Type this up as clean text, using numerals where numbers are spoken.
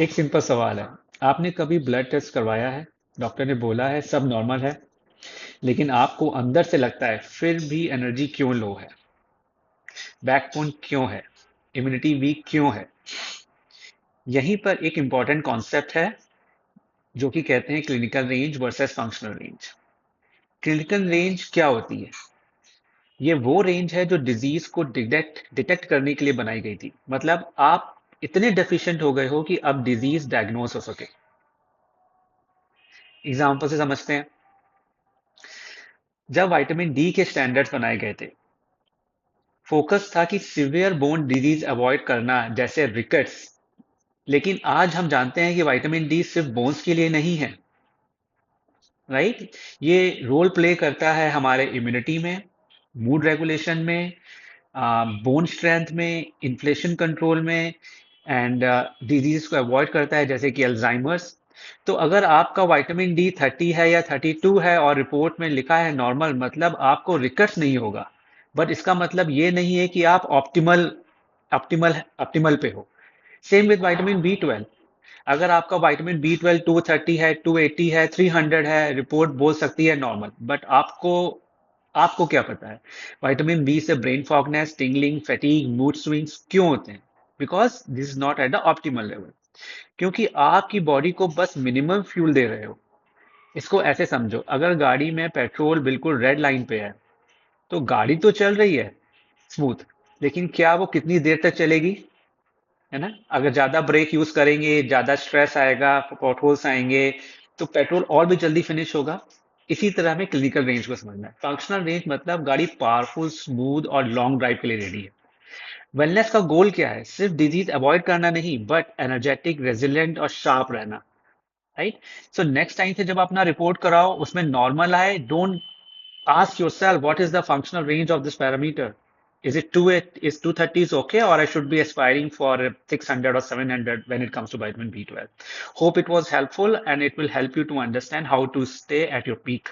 एक सिंपल सवाल है। आपने कभी ब्लड टेस्ट करवाया है? डॉक्टर ने बोला है सब नॉर्मल है, लेकिन आपको अंदर से लगता है फिर भी एनर्जी क्यों लो है, बैकबोन क्यों है, इम्यूनिटी वीक क्यों है। यहीं पर एक इंपॉर्टेंट कॉन्सेप्ट है जो कि कहते हैं clinical range versus functional range. Clinical range क्या होती है? ये वो रेंज है जो डिजीज को डिटेक्ट डिटेक्ट करने के लिए बनाई गई थी। मतलब आप इतने डेफिशिएंट हो गए हो कि अब डिजीज डायग्नोस हो सके। एग्जाम्पल से समझते हैं। जब विटामिन डी के स्टैंडर्ड्स बनाए गए थे, फोकस था कि सीवियर बोन डिजीज अवॉइड करना, जैसे रिकेट्स। लेकिन आज हम जानते हैं कि विटामिन डी सिर्फ बोन्स के लिए नहीं है। राइट। ये रोल प्ले करता है हमारे इम्यूनिटी में, मूड रेगुलेशन में, बोन स्ट्रेंथ में, इन्फ्लेशन कंट्रोल में, एंड डिजीज को अवॉइड करता है जैसे कि अल्जाइमर्स। तो अगर आपका विटामिन डी 30 है या 32 है और रिपोर्ट में लिखा है नॉर्मल, मतलब आपको रिकट्स नहीं होगा। बट इसका मतलब ये नहीं है कि आप ऑप्टिमल ऑप्टिमल ऑप्टिमल पे हो। Same with vitamin B 12। अगर आपका विटामिन बी 12 230 है, 280 है, 300 है, रिपोर्ट बोल सकती है नॉर्मल, बट आपको आपको क्या पता है विटामिन बी से brain fogness, tingling, fatigue, mood swings क्यों होते हैं? Because this is not at the optimal level. क्योंकि आपकी बॉडी को बस मिनिमम फ्यूल दे रहे हो। इसको ऐसे समझो, अगर गाड़ी में पेट्रोल बिल्कुल रेड लाइन पे है, तो गाड़ी तो चल रही है स्मूथ, लेकिन क्या वो कितनी देर तक चलेगी? है ना। अगर ज्यादा ब्रेक यूज करेंगे, ज्यादा स्ट्रेस आएगा, पोटहोल्स आएंगे, तो पेट्रोल और भी जल्दी फिनिश होगा। इसी तरह हमें क्लिनिकल रेंज को समझना है। फंक्शनल रेंज मतलब गाड़ी पावरफुल, स्मूथ और लॉन्ग ड्राइव के लिए रेडी है। वेलनेस का गोल क्या है? सिर्फ डिजीज अवॉइड करना नहीं, बट एनर्जेटिक, रेजिलिएंट और शार्प रहना। राइट। सो नेक्स्ट टाइम से जब अपना रिपोर्ट कराओ उसमें नॉर्मल आए, don't ask yourself what is the functional range of this parameter. Is 230 is okay, or I should be aspiring for 600 or 700 when it comes to vitamin B12. Hope it was helpful and it will help you to understand how to stay at your peak.